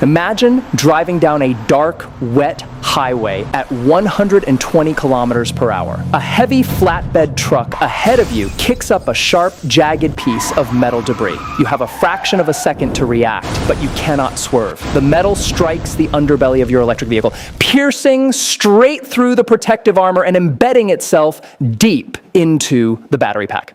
Imagine driving down a dark, wet highway at 120 kilometers per hour. A heavy flatbed truck ahead of you kicks up a sharp, jagged piece of metal debris. You have a fraction of a second to react, but you cannot swerve. The metal strikes the underbelly of your electric vehicle, piercing straight through the protective armor and embedding itself deep into the battery pack.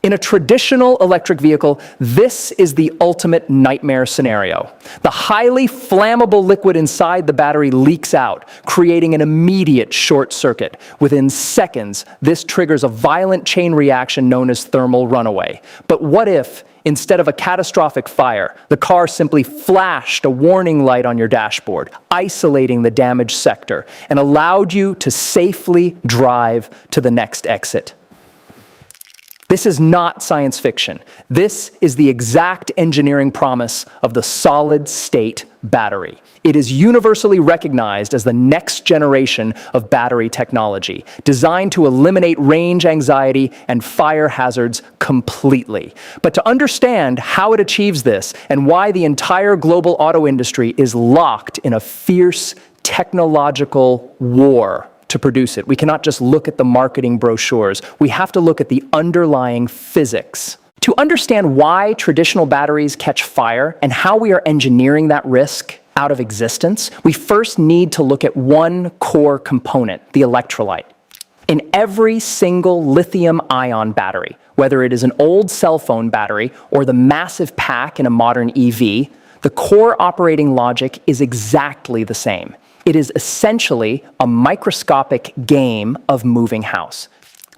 In a traditional electric vehicle, this is the ultimate nightmare scenario. The highly flammable liquid inside the battery leaks out, creating an immediate short circuit. Within seconds, this triggers a violent chain reaction known as thermal runaway. But what if, instead of a catastrophic fire, the car simply flashed a warning light on your dashboard, isolating the damaged sector, and allowed you to safely drive to the next exit? This is not science fiction. This is the exact engineering promise of the solid-state battery. It is universally recognized as the next generation of battery technology, designed to eliminate range anxiety and fire hazards completely. But to understand how it achieves this and why the entire global auto industry is locked in a fierce technological war to produce it, we cannot just look at the marketing brochures. We have to look at the underlying physics. To understand why traditional batteries catch fire and how we are engineering that risk out of existence, we first need to look at one core component, the electrolyte. In every single lithium-ion battery, whether it is an old cell phone battery or the massive pack in a modern EV, the core operating logic is exactly the same. It is essentially a microscopic game of moving house.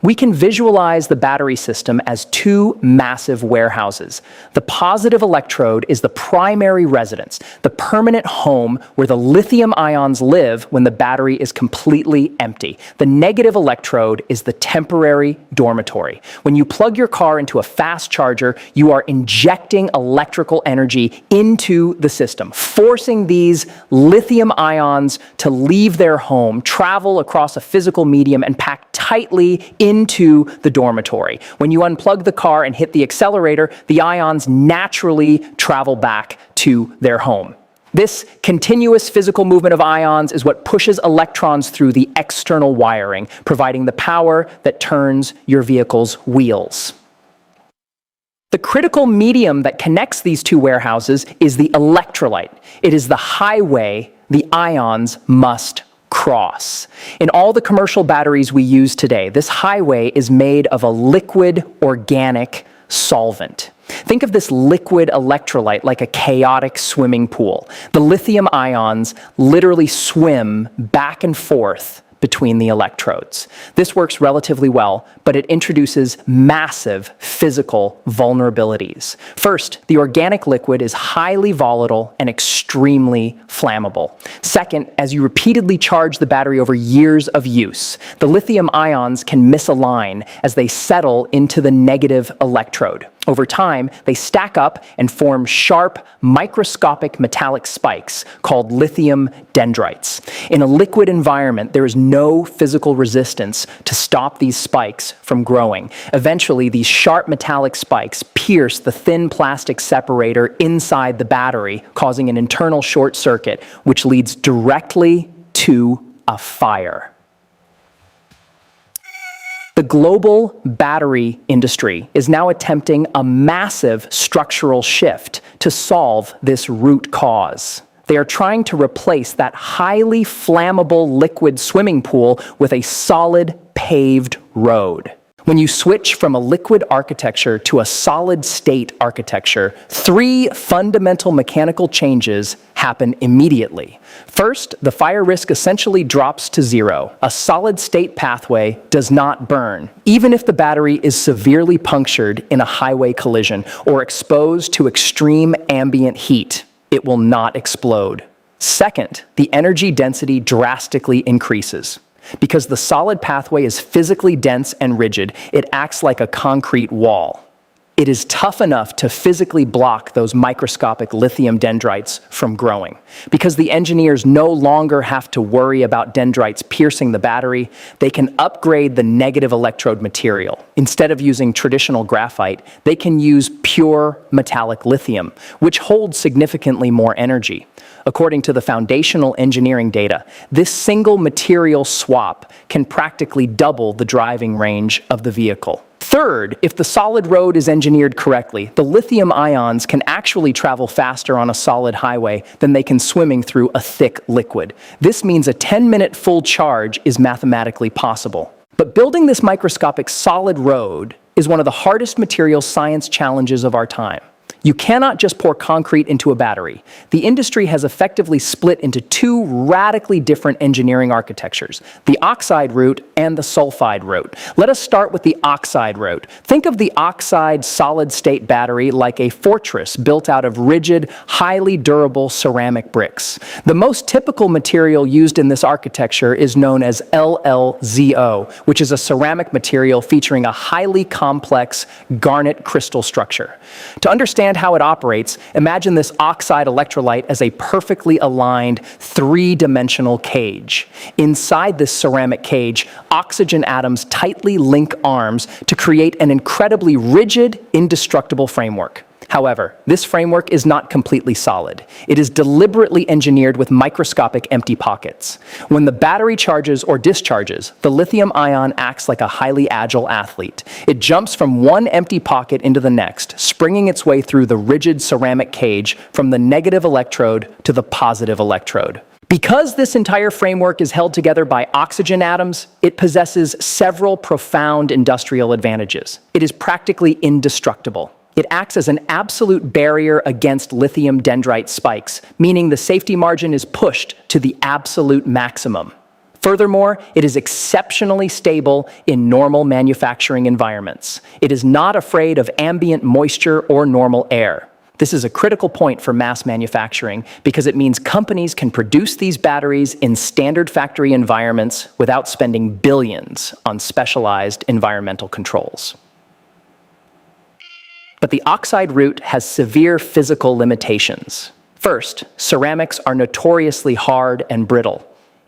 We can visualize the battery system as two massive warehouses. The positive electrode is the primary residence, the permanent home where the lithium ions live when the battery is completely empty. The negative electrode is the temporary dormitory. When you plug your car into a fast charger, you are injecting electrical energy into the system, forcing these lithium ions to leave their home, travel across a physical medium, and pack tightly into the dormitory. When you unplug the car and hit the accelerator, the ions naturally travel back to their home. This continuous physical movement of ions is what pushes electrons through the external wiring, providing the power that turns your vehicle's wheels. The critical medium that connects these two warehouses is the electrolyte. It is the highway the ions must cross. In all the commercial batteries we use today, this highway is made of a liquid organic solvent. Think of this liquid electrolyte like a chaotic swimming pool. The lithium ions literally swim back and forth between the electrodes. This works relatively well, but it introduces massive physical vulnerabilities. First, the organic liquid is highly volatile and extremely flammable. Second, as you repeatedly charge the battery over years of use, the lithium ions can misalign as they settle into the negative electrode. Over time, they stack up and form sharp, microscopic metallic spikes called lithium dendrites. In a liquid environment, there is no physical resistance to stop these spikes from growing. Eventually, these sharp metallic spikes pierce the thin plastic separator inside the battery, causing an internal short circuit, which leads directly to a fire. The global battery industry is now attempting a massive structural shift to solve this root cause. They are trying to replace that highly flammable liquid swimming pool with a solid paved road. When you switch from a liquid architecture to a solid-state architecture, three fundamental mechanical changes happen immediately. First, the fire risk essentially drops to zero. A solid-state pathway does not burn, even if the battery is severely punctured in a highway collision or exposed to extreme ambient heat. It will not explode. Second, the energy density drastically increases. Because the solid pathway is physically dense and rigid, it acts like a concrete wall. It is tough enough to physically block those microscopic lithium dendrites from growing. Because the engineers no longer have to worry about dendrites piercing the battery, they can upgrade the negative electrode material. Instead of using traditional graphite, they can use pure metallic lithium, which holds significantly more energy. According to the foundational engineering data, this single material swap can practically double the driving range of the vehicle. Third, if the solid road is engineered correctly, the lithium ions can actually travel faster on a solid highway than they can swimming through a thick liquid. This means a 10-minute full charge is mathematically possible. But building this microscopic solid road is one of the hardest material science challenges of our time. You cannot just pour concrete into a battery. The industry has effectively split into two radically different engineering architectures, the oxide route and the sulfide route. Let us start with the oxide route. Think of the oxide solid-state battery like a fortress built out of rigid, highly durable ceramic bricks. The most typical material used in this architecture is known as LLZO, which is a ceramic material featuring a highly complex garnet crystal structure. To understand how it operates, imagine this oxide electrolyte as a perfectly aligned three-dimensional cage. Inside this ceramic cage, oxygen atoms tightly link arms to create an incredibly rigid, indestructible framework. However, this framework is not completely solid. It is deliberately engineered with microscopic empty pockets. When the battery charges or discharges, the lithium ion acts like a highly agile athlete. It jumps from one empty pocket into the next, springing its way through the rigid ceramic cage from the negative electrode to the positive electrode. Because this entire framework is held together by oxygen atoms, it possesses several profound industrial advantages. It is practically indestructible. It acts as an absolute barrier against lithium dendrite spikes, meaning the safety margin is pushed to the absolute maximum. Furthermore, it is exceptionally stable in normal manufacturing environments. It is not afraid of ambient moisture or normal air. This is a critical point for mass manufacturing because it means companies can produce these batteries in standard factory environments without spending billions on specialized environmental controls. But the oxide route has severe physical limitations. First, ceramics are notoriously hard and brittle.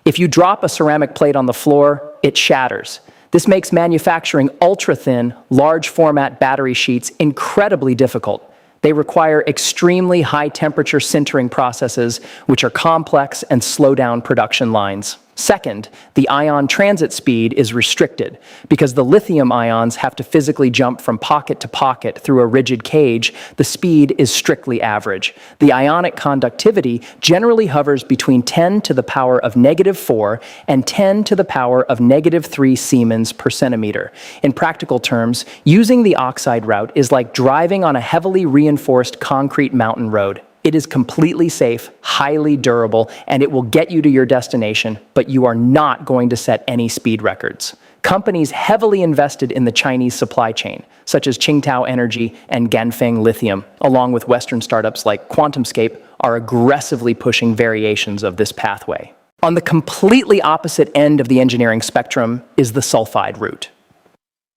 If you drop a ceramic plate on the floor, it shatters. This makes manufacturing ultra-thin, large-format battery sheets incredibly difficult. They require extremely high-temperature sintering processes, which are complex and slow down production lines. Second, the ion transit speed is restricted because the lithium ions have to physically jump from pocket to pocket through a rigid cage. The speed is strictly average. The ionic conductivity generally hovers between 10 to the power of -4 and 10 to the power of -3 Siemens per centimeter. In practical terms, using the oxide route is like driving on a heavily reinforced concrete mountain road. It is completely safe, highly durable, and it will get you to your destination, but you are not going to set any speed records. Companies heavily invested in the Chinese supply chain, such as Qingdao Energy and Ganfeng Lithium, along with Western startups like QuantumScape, are aggressively pushing variations of this pathway. On the completely opposite end of the engineering spectrum is the sulfide route.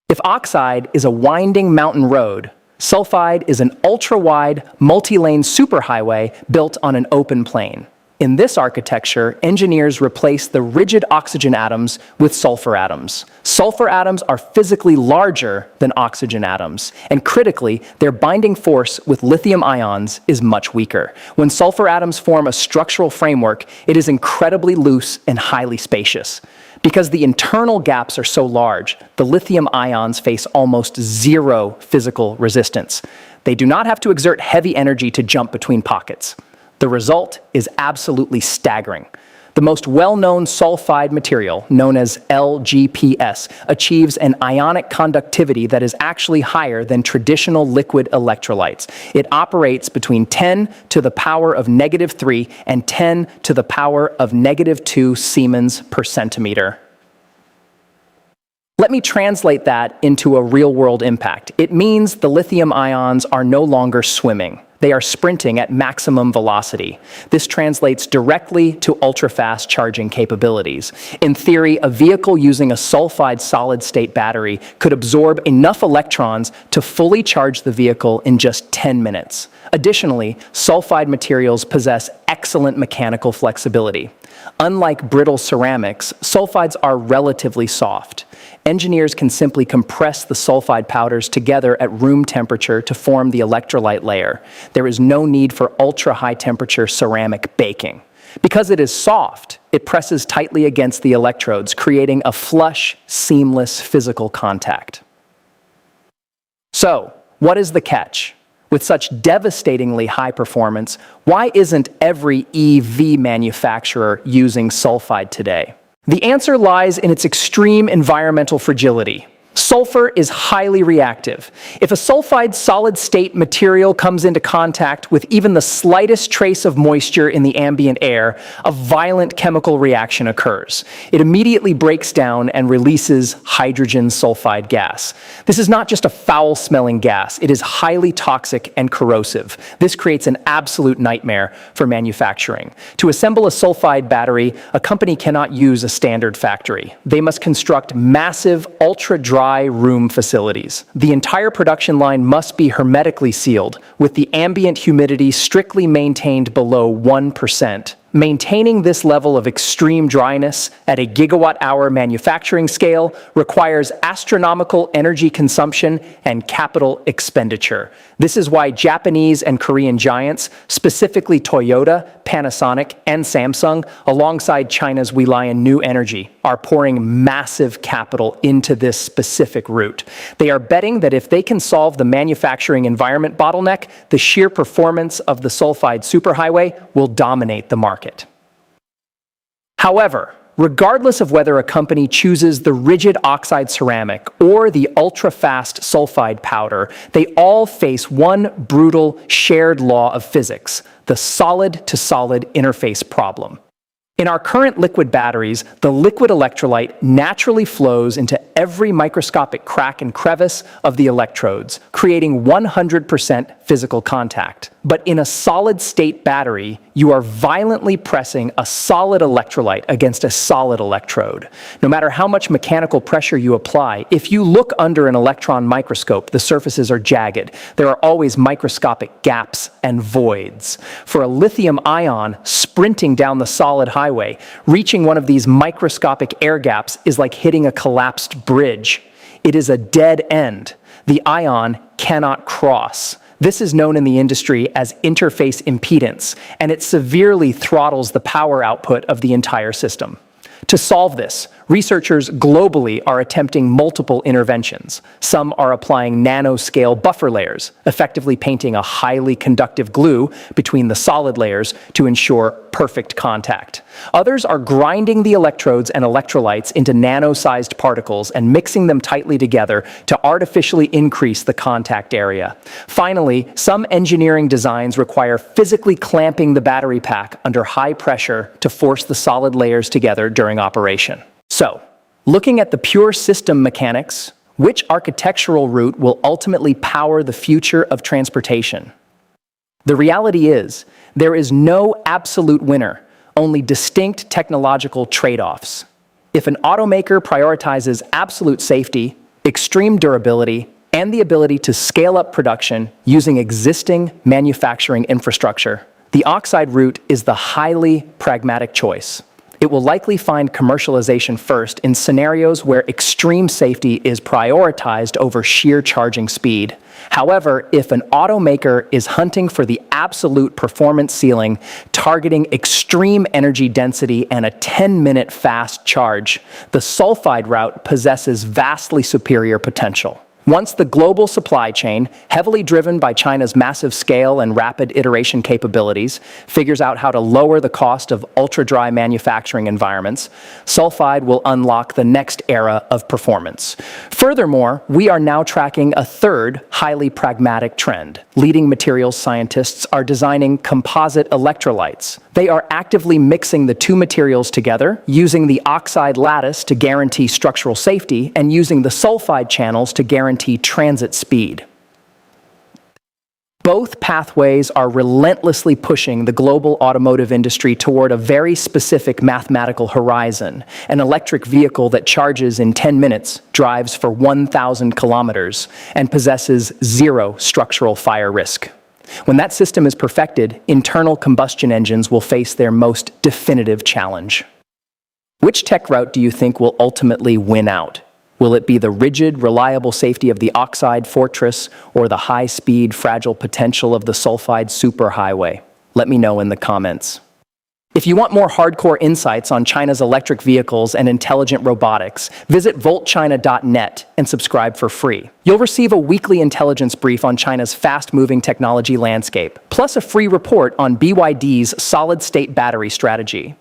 If oxide is a winding mountain road, sulfide is an ultra-wide, multi-lane superhighway built on an open plain. In this architecture, engineers replace the rigid oxygen atoms with sulfur atoms. Sulfur atoms are physically larger than oxygen atoms, and critically, their binding force with lithium ions is much weaker. When sulfur atoms form a structural framework, it is incredibly loose and highly spacious. Because the internal gaps are so large, the lithium ions face almost zero physical resistance. They do not have to exert heavy energy to jump between pockets. The result is absolutely staggering. The most well-known sulfide material, known as LGPS, achieves an ionic conductivity that is actually higher than traditional liquid electrolytes. It operates between 10 to the power of -3 and 10 to the power of -2 Siemens per centimeter. Let me translate that into a real-world impact. It means the lithium ions are no longer swimming. They are sprinting at maximum velocity. This translates directly to ultra-fast charging capabilities. In theory, a vehicle using a sulfide solid-state battery could absorb enough electrons to fully charge the vehicle in just 10 minutes. Additionally, sulfide materials possess excellent mechanical flexibility. Unlike brittle ceramics, sulfides are relatively soft. Engineers can simply compress the sulfide powders together at room temperature to form the electrolyte layer. There is no need for ultra-high temperature ceramic baking. Because it is soft, it presses tightly against the electrodes, creating a flush, seamless physical contact. So, what is the catch? With such devastatingly high performance, why isn't every EV manufacturer using sulfide today? The answer lies in its extreme environmental fragility. Sulfur is highly reactive. If a sulfide solid-state material comes into contact with even the slightest trace of moisture in the ambient air, a violent chemical reaction occurs. It immediately breaks down and releases hydrogen sulfide gas. This is not just a foul-smelling gas. It is highly toxic and corrosive. This creates an absolute nightmare for manufacturing. To assemble a sulfide battery, a company cannot use a standard factory. They must construct massive, ultra-dry room facilities. The entire production line must be hermetically sealed, with the ambient humidity strictly maintained below 1%. Maintaining this level of extreme dryness at a gigawatt-hour manufacturing scale requires astronomical energy consumption and capital expenditure. This is why Japanese and Korean giants, specifically Toyota, Panasonic, and Samsung, alongside China's Reliant New Energy, are pouring massive capital into this specific route. They are betting that if they can solve the manufacturing environment bottleneck, the sheer performance of the sulfide superhighway will dominate the market. However, regardless of whether a company chooses the rigid oxide ceramic or the ultra-fast sulfide powder, they all face one brutal shared law of physics, the solid-to-solid interface problem. In our current liquid batteries, the liquid electrolyte naturally flows into every microscopic crack and crevice of the electrodes, creating 100% physical contact. But in a solid-state battery, you are violently pressing a solid electrolyte against a solid electrode. No matter how much mechanical pressure you apply, if you look under an electron microscope, the surfaces are jagged. There are always microscopic gaps and voids. For a lithium ion sprinting down the solid highway, reaching one of these microscopic air gaps is like hitting a collapsed bridge. It is a dead end. The ion cannot cross. This is known in the industry as interface impedance, and it severely throttles the power output of the entire system. To solve this, researchers globally are attempting multiple interventions. Some are applying nanoscale buffer layers, effectively painting a highly conductive glue between the solid layers to ensure perfect contact. Others are grinding the electrodes and electrolytes into nano-sized particles and mixing them tightly together to artificially increase the contact area. Finally, some engineering designs require physically clamping the battery pack under high pressure to force the solid layers together during operation. So, looking at the pure system mechanics, which architectural route will ultimately power the future of transportation? The reality is, there is no absolute winner, only distinct technological trade-offs. If an automaker prioritizes absolute safety, extreme durability, and the ability to scale up production using existing manufacturing infrastructure, the Oxide route is the highly pragmatic choice. It will likely find commercialization first in scenarios where extreme safety is prioritized over sheer charging speed. However, if an automaker is hunting for the absolute performance ceiling, targeting extreme energy density and a 10-minute fast charge, the sulfide route possesses vastly superior potential. Once the global supply chain, heavily driven by China's massive scale and rapid iteration capabilities, figures out how to lower the cost of ultra-dry manufacturing environments, sulfide will unlock the next era of performance. Furthermore, we are now tracking a third, highly pragmatic trend. Leading materials scientists are designing composite electrolytes. They are actively mixing the two materials together, using the oxide lattice to guarantee structural safety, and using the sulfide channels to guarantee transit speed. Both pathways are relentlessly pushing the global automotive industry toward a very specific mathematical horizon. An electric vehicle that charges in 10 minutes, drives for 1,000 kilometers, and possesses zero structural fire risk. When that system is perfected, internal combustion engines will face their most definitive challenge. Which tech route do you think will ultimately win out? Will it be the rigid, reliable safety of the Oxide fortress or the high-speed, fragile potential of the Sulfide superhighway? Let me know in the comments. If you want more hardcore insights on China's electric vehicles and intelligent robotics, visit voltchina.net and subscribe for free. You'll receive a weekly intelligence brief on China's fast-moving technology landscape, plus a free report on BYD's solid-state battery strategy.